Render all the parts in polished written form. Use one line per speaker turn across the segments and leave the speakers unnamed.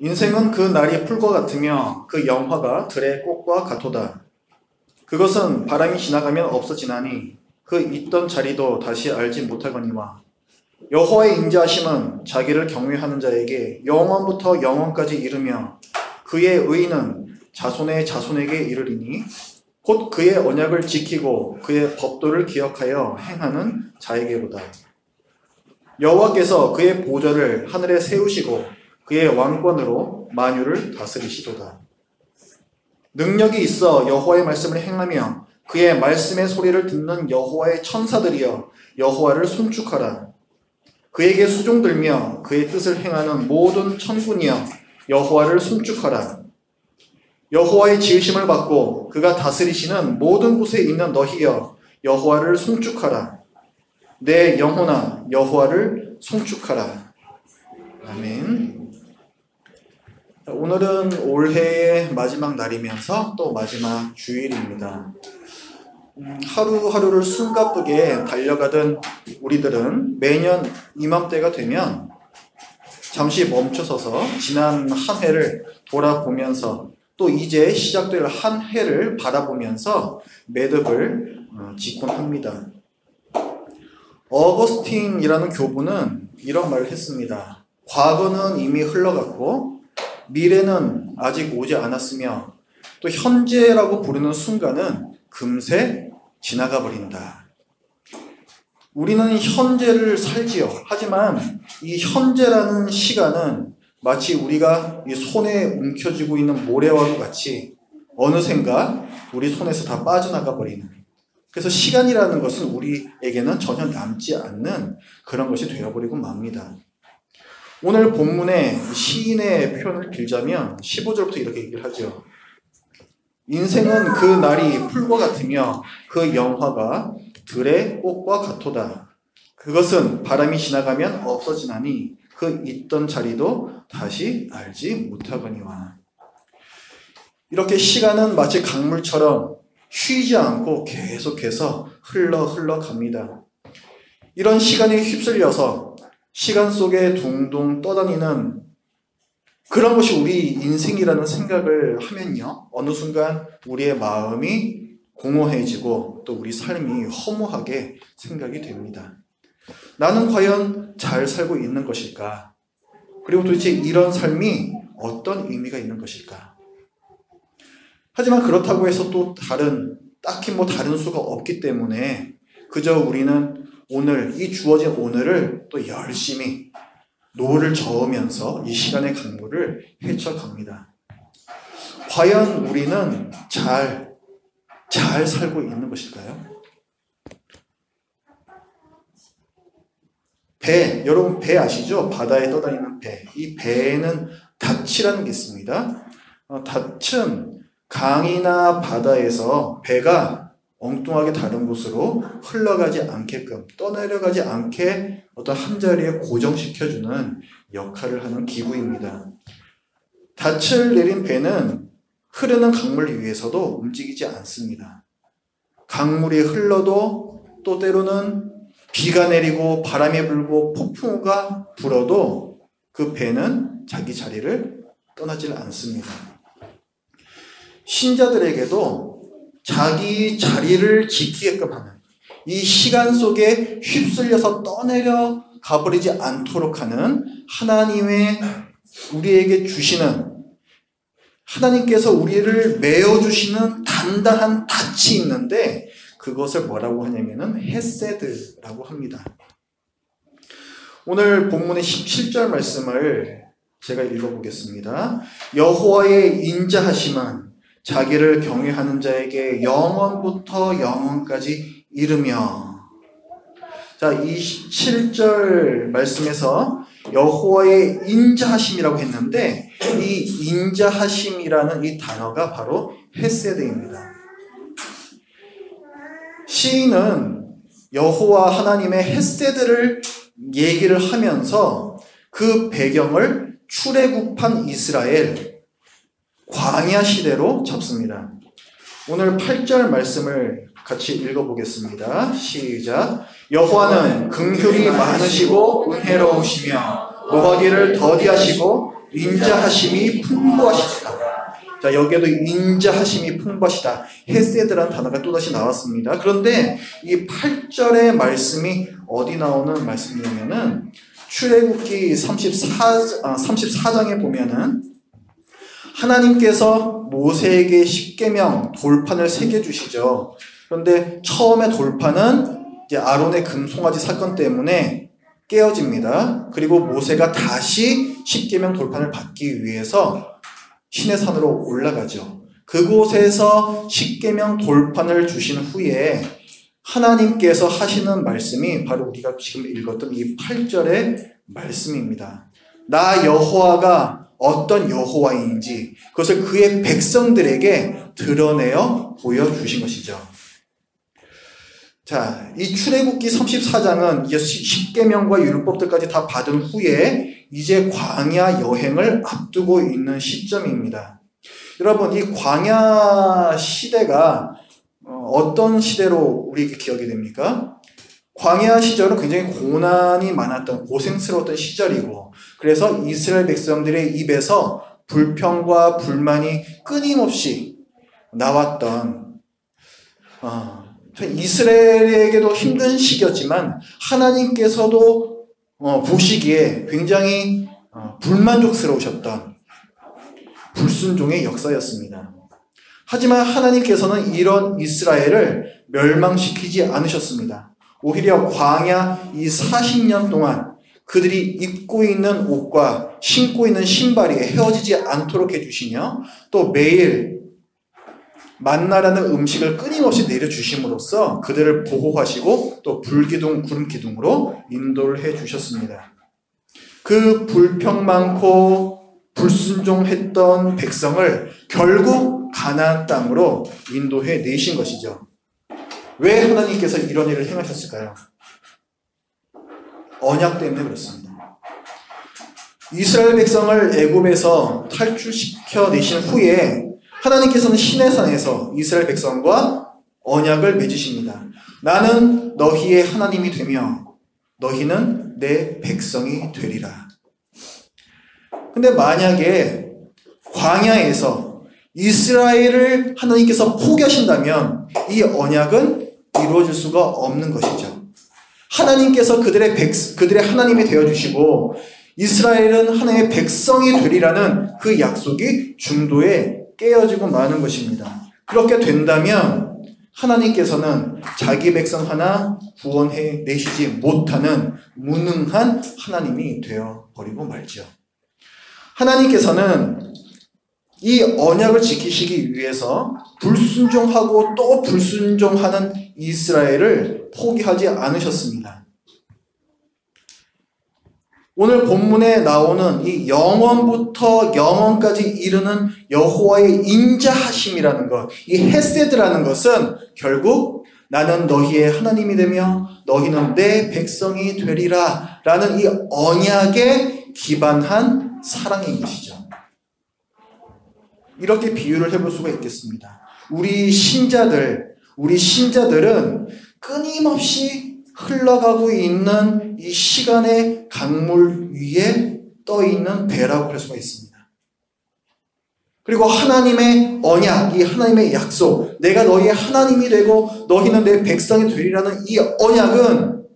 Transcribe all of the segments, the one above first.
인생은 그 날이 풀과 같으며 그 영화가 들의 꽃과 같도다. 그것은 바람이 지나가면 없어지나니 그 있던 자리도 다시 알지 못하거니와 여호와의 인자하심은 자기를 경외하는 자에게 영원부터 영원까지 이르며 그의 의는 자손의 자손에게 이르리니 곧 그의 언약을 지키고 그의 법도를 기억하여 행하는 자에게로다. 여호와께서 그의 보좌를 하늘에 세우시고 그의 왕권으로 만유를 다스리시도다. 능력이 있어 여호와의 말씀을 행하며 그의 말씀의 소리를 듣는 여호와의 천사들이여 여호와를 송축하라. 그에게 수종들며 그의 뜻을 행하는 모든 천군이여 여호와를 송축하라. 여호와의 지으심을 받고 그가 다스리시는 모든 곳에 있는 너희여 여호와를 송축하라. 내 영혼아 여호와를 송축하라. 아멘. 오늘은 올해의 마지막 날이면서 또 마지막 주일입니다. 하루하루를 숨가쁘게 달려가던 우리들은 매년 이맘때가 되면 잠시 멈춰서서 지난 한 해를 돌아보면서 또 이제 시작될 한 해를 바라보면서 매듭을 짓곤 합니다. 어거스틴이라는 교부는 이런 말을 했습니다. 과거는 이미 흘러갔고 미래는 아직 오지 않았으며 또 현재라고 부르는 순간은 금세 지나가 버린다. 우리는 현재를 살지요. 하지만 이 현재라는 시간은 마치 우리가 이 손에 움켜쥐고 있는 모래와도 같이 어느샌가 우리 손에서 다 빠져나가 버리는, 그래서 시간이라는 것은 우리에게는 전혀 남지 않는 그런 것이 되어버리고 맙니다. 오늘 본문의 시인의 표현을 빌자면 15절부터 이렇게 얘기를 하죠. 인생은 그 날이 풀과 같으며 그 영화가 들의 꽃과 같도다. 그것은 바람이 지나가면 없어지나니 그 있던 자리도 다시 알지 못하거니와. 이렇게 시간은 마치 강물처럼 쉬지 않고 계속해서 흘러갑니다. 이런 시간에 휩쓸려서 시간 속에 둥둥 떠다니는 그런 것이 우리 인생이라는 생각을 하면요, 어느 순간 우리의 마음이 공허해지고 또 우리 삶이 허무하게 생각이 됩니다. 나는 과연 잘 살고 있는 것일까? 그리고 도대체 이런 삶이 어떤 의미가 있는 것일까? 하지만 그렇다고 해서 또 딱히 다른 수가 없기 때문에 그저 우리는 오늘, 이 주어진 오늘을 또 열심히 노를 저으면서 이 시간의 강물을 헤쳐갑니다. 과연 우리는 잘 살고 있는 것일까요? 배, 여러분 배 아시죠? 바다에 떠다니는 배. 이 배에는 닻이라는 게 있습니다. 닻은 강이나 바다에서 배가 엉뚱하게 다른 곳으로 흘러가지 않게끔, 떠내려가지 않게 어떤 한자리에 고정시켜주는 역할을 하는 기구입니다. 닻을 내린 배는 흐르는 강물 위에서도 움직이지 않습니다. 강물이 흘러도 또 때로는 비가 내리고 바람이 불고 폭풍우가 불어도 그 배는 자기 자리를 떠나질 않습니다. 신자들에게도 자기 자리를 지키게끔 하는, 이 시간 속에 휩쓸려서 떠내려 가버리지 않도록 하는 하나님의 우리에게 주시는, 하나님께서 우리를 메어주시는 단단한 닻이 있는데 그것을 뭐라고 하냐면은 헤세드라고 합니다. 오늘 본문의 17절 말씀을 제가 읽어보겠습니다. 여호와의 인자하심은 자기를 경외하는 자에게 영원부터 영원까지 이르며. 자, 이 17절 말씀에서 여호와의 인자하심이라고 했는데 이 인자하심이라는 이 단어가 바로 헤세드입니다. 시인은 여호와 하나님의 헤세드를 얘기를 하면서 그 배경을 출애굽한 이스라엘 광야 시대로 잡습니다. 오늘 8절 말씀을 같이 읽어보겠습니다. 시작. 여호와는 긍휼이 많으시고 은혜로우시며 노하기를 더디하시고 인자하심이 풍부하시다. 자, 여기에도 인자하심이 풍부하시다. 헤세드라는 단어가 또다시 나왔습니다. 그런데 이 8절의 말씀이 어디 나오는 말씀이냐면은 출애굽기 34장에 보면은 하나님께서 모세에게 십계명 돌판을 새겨주시죠. 그런데 처음에 돌판은 이제 아론의 금송아지 사건 때문에 깨어집니다. 그리고 모세가 다시 십계명 돌판을 받기 위해서 시내산으로 올라가죠. 그곳에서 십계명 돌판을 주신 후에 하나님께서 하시는 말씀이 바로 우리가 지금 읽었던 이 8절의 말씀입니다. 나 여호와가 어떤 여호와인지 그것을 그의 백성들에게 드러내어 보여주신 것이죠. 자, 이 출애굽기 34장은 이제 십계명과 율법들까지 다 받은 후에 이제 광야 여행을 앞두고 있는 시점입니다. 여러분, 이 광야 시대가 어떤 시대로 우리에게 기억이 됩니까? 광야 시절은 굉장히 고난이 많았던 고생스러웠던 시절이고, 그래서 이스라엘 백성들의 입에서 불평과 불만이 끊임없이 나왔던 이스라엘에게도 힘든 시기였지만 하나님께서도 보시기에 굉장히 불만족스러우셨던 불순종의 역사였습니다. 하지만 하나님께서는 이런 이스라엘을 멸망시키지 않으셨습니다. 오히려 광야 이 40년 동안 그들이 입고 있는 옷과 신고 있는 신발이 헤어지지 않도록 해주시며 또 매일 만나라는 음식을 끊임없이 내려주심으로써 그들을 보호하시고 또 불기둥, 구름기둥으로 인도를 해주셨습니다. 그 불평 많고 불순종했던 백성을 결국 가나안 땅으로 인도해 내신 것이죠. 왜 하나님께서 이런 일을 행하셨을까요? 언약 때문에 그렇습니다. 이스라엘 백성을 애굽에서 탈출시켜 내신 후에 하나님께서는 시내산에서 이스라엘 백성과 언약을 맺으십니다. 나는 너희의 하나님이 되며 너희는 내 백성이 되리라. 근데 만약에 광야에서 이스라엘을 하나님께서 포기하신다면 이 언약은 이루어질 수가 없는 것이죠. 하나님께서 그들의 하나님이 되어주시고 이스라엘은 하나님의 백성이 되리라는 그 약속이 중도에 깨어지고 마는 것입니다. 그렇게 된다면 하나님께서는 자기 백성 하나 구원해 내시지 못하는 무능한 하나님이 되어버리고 말죠. 하나님께서는 이 언약을 지키시기 위해서 불순종하고 또 불순종하는 이스라엘을 포기하지 않으셨습니다. 오늘 본문에 나오는 이 영원부터 영원까지 이르는 여호와의 인자하심이라는 것, 이 헤세드라는 것은 결국 나는 너희의 하나님이 되며 너희는 내 백성이 되리라 라는 이 언약에 기반한 사랑인 것이죠. 이렇게 비유를 해볼 수가 있겠습니다. 우리 신자들은 끊임없이 흘러가고 있는 이 시간의 강물 위에 떠 있는 배라고 할 수가 있습니다. 그리고 하나님의 언약, 이 하나님의 약속, 내가 너희의 하나님이 되고 너희는 내 백성이 되리라는 이 언약은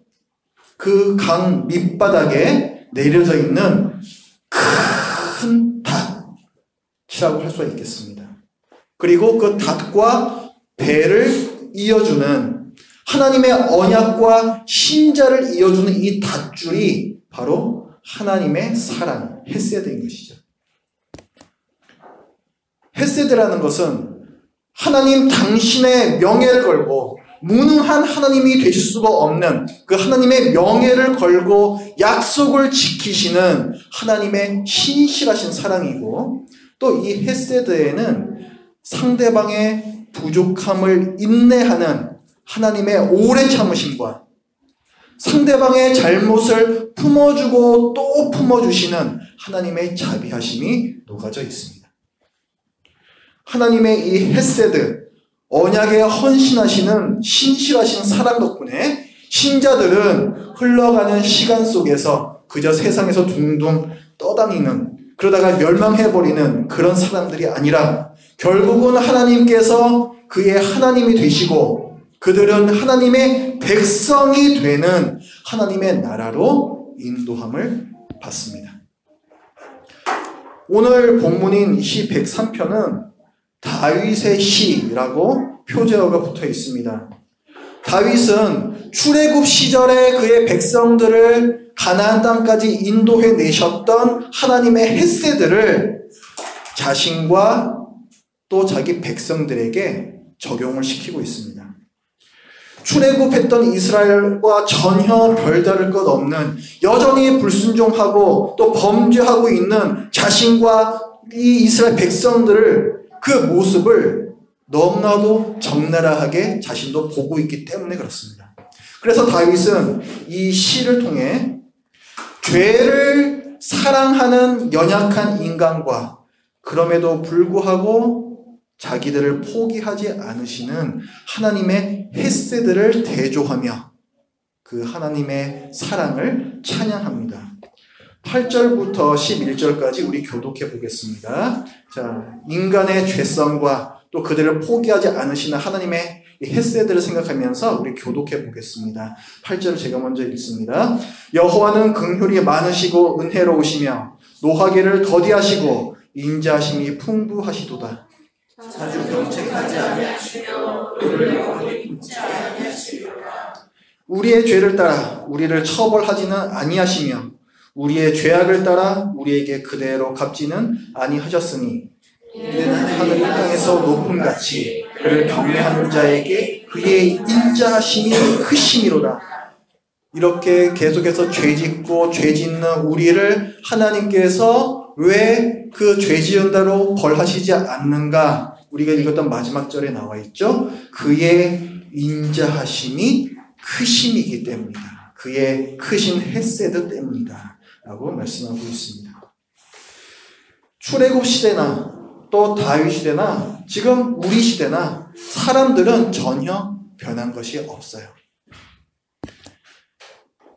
그 강 밑바닥에 내려져 있는 큰 닷이라고 할 수가 있겠습니다. 그리고 그 닷과 배를 이어주는 하나님의 언약과 신자를 이어주는 이 닷줄이 바로 하나님의 사랑, 헤세드인 것이죠. 헤세드라는 것은 하나님 당신의 명예를 걸고 무능한 하나님이 되실 수가 없는 그 하나님의 명예를 걸고 약속을 지키시는 하나님의 신실하신 사랑이고, 또 이 헤세드에는 상대방의 부족함을 인내하는 하나님의 오래 참으심과 상대방의 잘못을 품어주고 또 품어주시는 하나님의 자비하심이 녹아져 있습니다. 하나님의 이 헤세드, 언약에 헌신하시는 신실하신 사랑 덕분에 신자들은 흘러가는 시간 속에서 그저 세상에서 둥둥 떠다니는, 그러다가 멸망해버리는 그런 사람들이 아니라 결국은 하나님께서 그의 하나님이 되시고 그들은 하나님의 백성이 되는 하나님의 나라로 인도함을 받습니다. 오늘 본문인 시 103편은 다윗의 시라고 표제어가 붙어 있습니다. 다윗은 출애굽 시절에 그의 백성들을 가나안 땅까지 인도해 내셨던 하나님의 헤세드를 자신과 또 자기 백성들에게 적용을 시키고 있습니다. 출애굽했던 이스라엘과 전혀 별다를 것 없는, 여전히 불순종하고 또 범죄하고 있는 자신과 이 이스라엘 백성들을, 그 모습을 너무나도 적나라하게 자신도 보고 있기 때문에 그렇습니다. 그래서 다윗은 이 시를 통해 죄를 사랑하는 연약한 인간과 그럼에도 불구하고 자기들을 포기하지 않으시는 하나님의 헤세드를 대조하며 그 하나님의 사랑을 찬양합니다. 8절부터 11절까지 우리 교독해 보겠습니다. 자, 인간의 죄성과 또 그들을 포기하지 않으시는 하나님의 헤세드를 생각하면서 우리 교독해 보겠습니다. 8절을 제가 먼저 읽습니다. 여호와는 긍휼이 많으시고 은혜로우시며 노하기를 더디하시고 인자하심이 풍부하시도다.
자주 경책하지 아니하시며 너를 영원히 품지 아니하시리로다.
우리의 죄를 따라 우리를 처벌하지는 아니하시며 우리의 죄악을 따라 우리에게 그대로 갚지는 아니하셨으니 이는 하늘 땅에서 높음같이 그를 경외하는 자에게 그의 인자하심이 크심이로다. 이렇게 계속해서 죄짓고 죄짓는 우리를 하나님께서 왜 그 죄지은다로 벌하시지 않는가? 우리가 읽었던 마지막 절에 나와 있죠. 그의 인자하심이 크심이기 때문이다. 그의 크신 헤세드 때문이다 라고 말씀하고 있습니다. 출애굽 시대나 또 다윗 시대나 지금 우리 시대나 사람들은 전혀 변한 것이 없어요.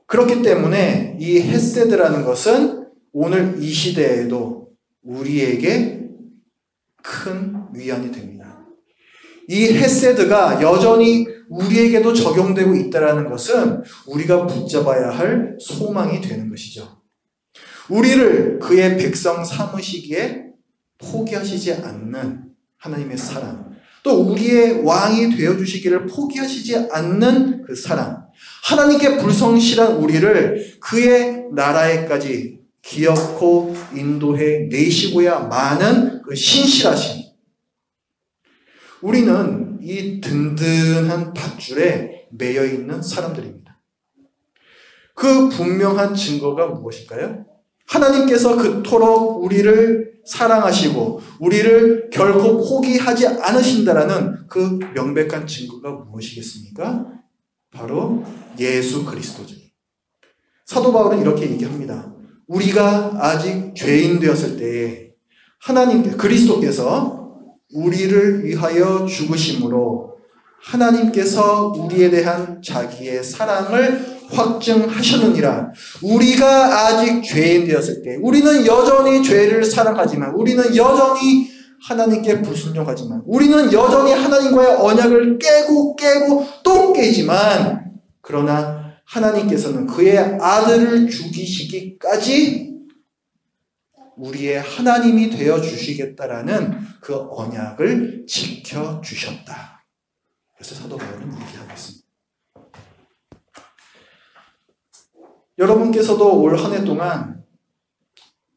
그렇기 때문에 이 헤세드라는 것은 오늘 이 시대에도 우리에게 큰 위안이 됩니다. 이 헤세드가 여전히 우리에게도 적용되고 있다는 것은 우리가 붙잡아야 할 소망이 되는 것이죠. 우리를 그의 백성 삼으시기에 포기하시지 않는 하나님의 사랑, 또 우리의 왕이 되어주시기를 포기하시지 않는 그 사랑, 하나님께 불성실한 우리를 그의 나라에까지 기어코 인도해 내시고야 마는 그 신실하심. 우리는 이 든든한 밧줄에 매여 있는 사람들입니다. 그 분명한 증거가 무엇일까요? 하나님께서 그토록 우리를 사랑하시고 우리를 결코 포기하지 않으신다라는 그 명백한 증거가 무엇이겠습니까? 바로 예수 그리스도죠. 사도 바울은 이렇게 얘기합니다. 우리가 아직 죄인 되었을 때에 하나님께, 그리스도께서 우리를 위하여 죽으심으로 하나님께서 우리에 대한 자기의 사랑을 확증하셨느니라. 우리가 아직 죄인 되었을 때, 우리는 여전히 죄를 사랑하지만, 우리는 여전히 하나님께 불순종하지만, 우리는 여전히 하나님과의 언약을 깨고 또 깨지만, 그러나 하나님께서는 그의 아들을 죽이시기까지 우리의 하나님이 되어 주시겠다라는 그 언약을 지켜주셨다. 그래서 사도 바울은 얘기하고 있습니다. 여러분께서도 올 한 해 동안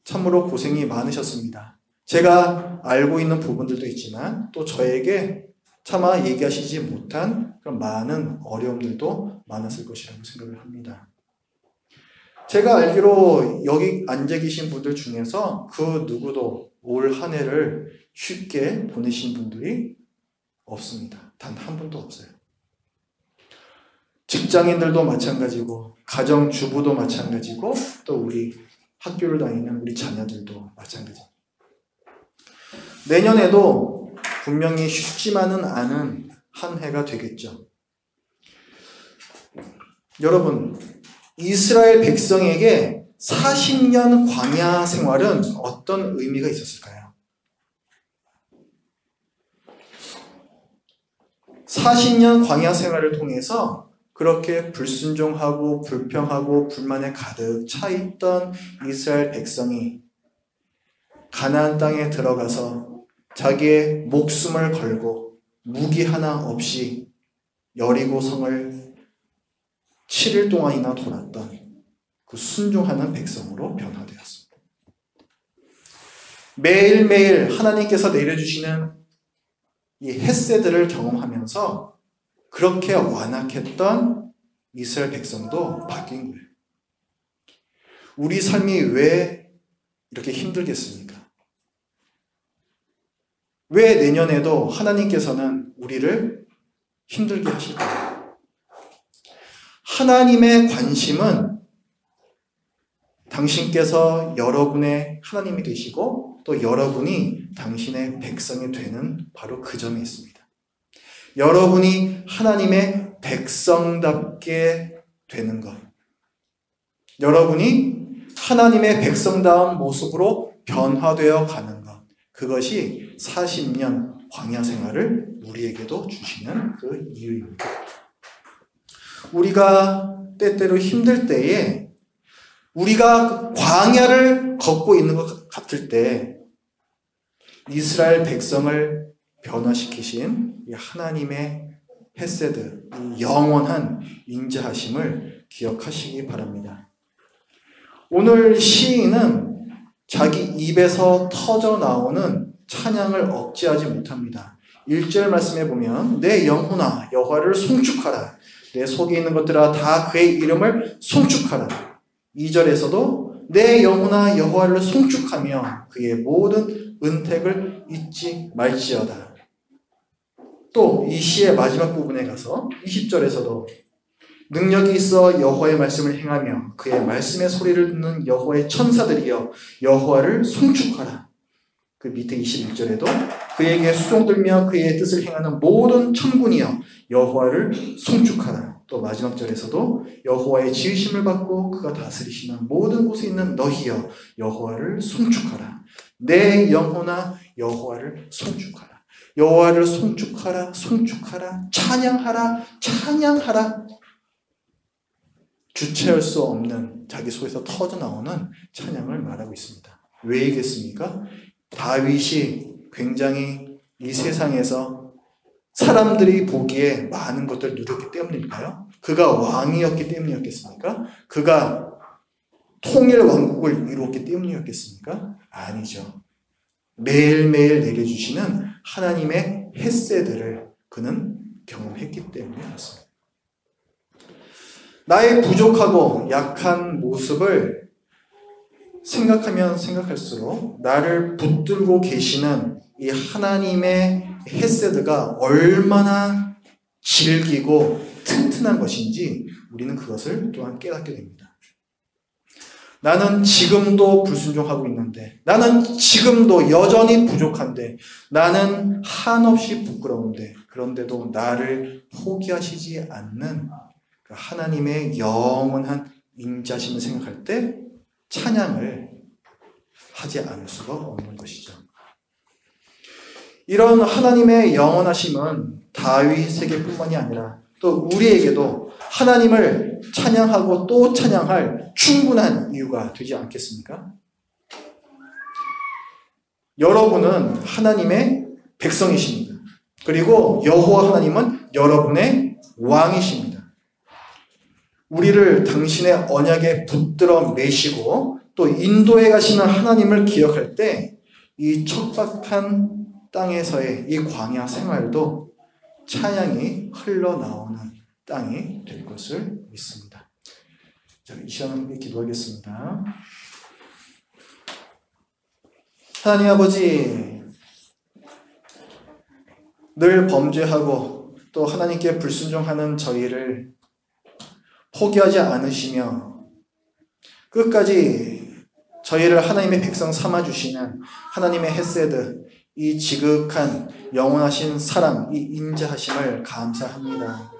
참으로 고생이 많으셨습니다. 제가 알고 있는 부분들도 있지만 또 저에게 차마 얘기하시지 못한 그런 많은 어려움들도 많았을 것이라고 생각을 합니다. 제가 알기로 여기 앉아 계신 분들 중에서 그 누구도 올 한 해를 쉽게 보내신 분들이 없습니다. 단 한 분도 없어요. 직장인들도 마찬가지고 가정주부도 마찬가지고 또 우리 학교를 다니는 우리 자녀들도 마찬가지입니다. 내년에도 분명히 쉽지만은 않은 한 해가 되겠죠. 여러분, 이스라엘 백성에게 40년 광야 생활은 어떤 의미가 있었을까요? 40년 광야 생활을 통해서 그렇게 불순종하고 불평하고 불만에 가득 차 있던 이스라엘 백성이 가나안 땅에 들어가서 자기의 목숨을 걸고 무기 하나 없이 여리고 성을 7일 동안이나 돌았던 그 순종하는 백성으로 변화되었습니다. 매일매일 하나님께서 내려주시는 이 헷세들을 경험하면서 그렇게 완악했던 이스라엘 백성도 바뀐 거예요. 우리 삶이 왜 이렇게 힘들겠습니까? 왜 내년에도 하나님께서는 우리를 힘들게 하실까요? 하나님의 관심은 당신께서 여러분의 하나님이 되시고 또 여러분이 당신의 백성이 되는 바로 그 점이 있습니다. 여러분이 하나님의 백성답게 되는 것. 여러분이 하나님의 백성다운 모습으로 변화되어 가는 것. 그것이 40년 광야 생활을 우리에게도 주시는 그 이유입니다. 우리가 때때로 힘들 때에 우리가 광야를 걷고 있는 것 같을 때 이스라엘 백성을 변화시키신 이 하나님의 헤세드, 이 영원한 인자하심을 기억하시기 바랍니다. 오늘 시인은 자기 입에서 터져 나오는 찬양을 억제하지 못합니다. 1절 말씀에 보면 내 영혼아 여호와를 송축하라. 내 속에 있는 것들아 다 그의 이름을 송축하라. 2절에서도 내 영혼아 여호와를 송축하며 그의 모든 은택을 잊지 말지어다. 또 이 시의 마지막 부분에 가서 20절에서도 능력이 있어 여호와의 말씀을 행하며 그의 말씀의 소리를 듣는 여호와의 천사들이여 여호와를 송축하라. 그 밑에 21절에도 그에게 수종들며 그의 뜻을 행하는 모든 천군이여 여호와를 송축하라. 또 마지막 절에서도 여호와의 지으심을 받고 그가 다스리시는 모든 곳에 있는 너희여 여호와를 송축하라. 내 영혼아 여호와를 송축하라. 여호와를 송축하라. 송축하라. 찬양하라. 찬양하라. 주체할 수 없는 자기 속에서 터져나오는 찬양을 말하고 있습니다. 왜이겠습니까? 다윗이 굉장히 이 세상에서 사람들이 보기에 많은 것들을 누렸기 때문일까요? 그가 왕이었기 때문이었겠습니까? 그가 통일 왕국을 이루었기 때문이었겠습니까? 아니죠. 매일매일 내려주시는 하나님의 헷세들을 그는 경험했기 때문이었습니다. 나의 부족하고 약한 모습을 생각하면 생각할수록 나를 붙들고 계시는 이 하나님의 헷세드가 얼마나 질기고 튼튼한 것인지 우리는 그것을 또한 깨닫게 됩니다. 나는 지금도 불순종하고 있는데, 나는 지금도 여전히 부족한데, 나는 한없이 부끄러운데, 그런데도 나를 포기하시지 않는 하나님의 영원한 인자심을 생각할 때 찬양을 하지 않을 수가 없는 것이죠. 이런 하나님의 영원하심은 다윗에게뿐만이 아니라 또 우리에게도 하나님을 찬양하고 또 찬양할 충분한 이유가 되지 않겠습니까? 여러분은 하나님의 백성이십니다. 그리고 여호와 하나님은 여러분의 왕이십니다. 우리를 당신의 언약에 붙들어 매시고 또 인도해 가시는 하나님을 기억할 때 이 척박한 땅에서의 이 광야 생활도 찬양이 흘러나오는 땅이 될 것을 믿습니다. 자, 이 시간 함께 기도하겠습니다. 하나님 아버지, 늘 범죄하고 또 하나님께 불순종하는 저희를 포기하지 않으시며 끝까지 저희를 하나님의 백성 삼아주시는 하나님의 헷세드, 이 지극한 영원하신 사랑, 이 인자하심을 감사합니다.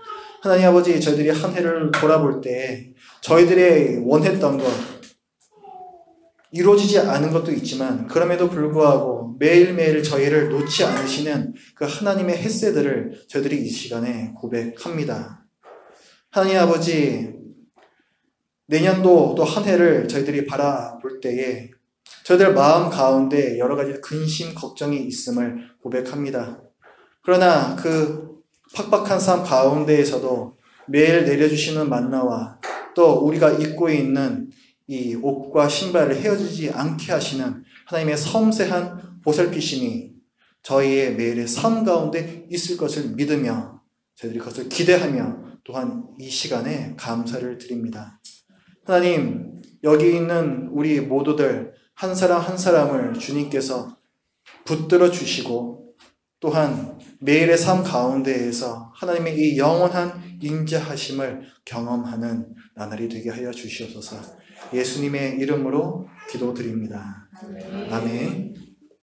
하나님 아버지, 저희들이 한 해를 돌아볼 때 저희들이 원했던 것, 이루어지지 않은 것도 있지만 그럼에도 불구하고 매일매일 저희를 놓지 않으시는 그 하나님의 햇새들을 저희들이 이 시간에 고백합니다. 하나님 아버지, 내년도 또 한 해를 저희들이 바라볼 때에 저희들 마음 가운데 여러 가지 근심, 걱정이 있음을 고백합니다. 그러나 그 팍팍한 삶 가운데에서도 매일 내려주시는 만나와 또 우리가 입고 있는 이 옷과 신발을 헤어지지 않게 하시는 하나님의 섬세한 보살피심이 저희의 매일의 삶 가운데 있을 것을 믿으며 저희들이 그것을 기대하며 또한 이 시간에 감사를 드립니다. 하나님, 여기 있는 우리 모두들 한 사람 한 사람을 주님께서 붙들어 주시고 또한 매일의 삶 가운데에서 하나님의 이 영원한 인자하심을 경험하는 나날이 되게 하여 주시옵소서. 예수님의 이름으로 기도드립니다. 아멘.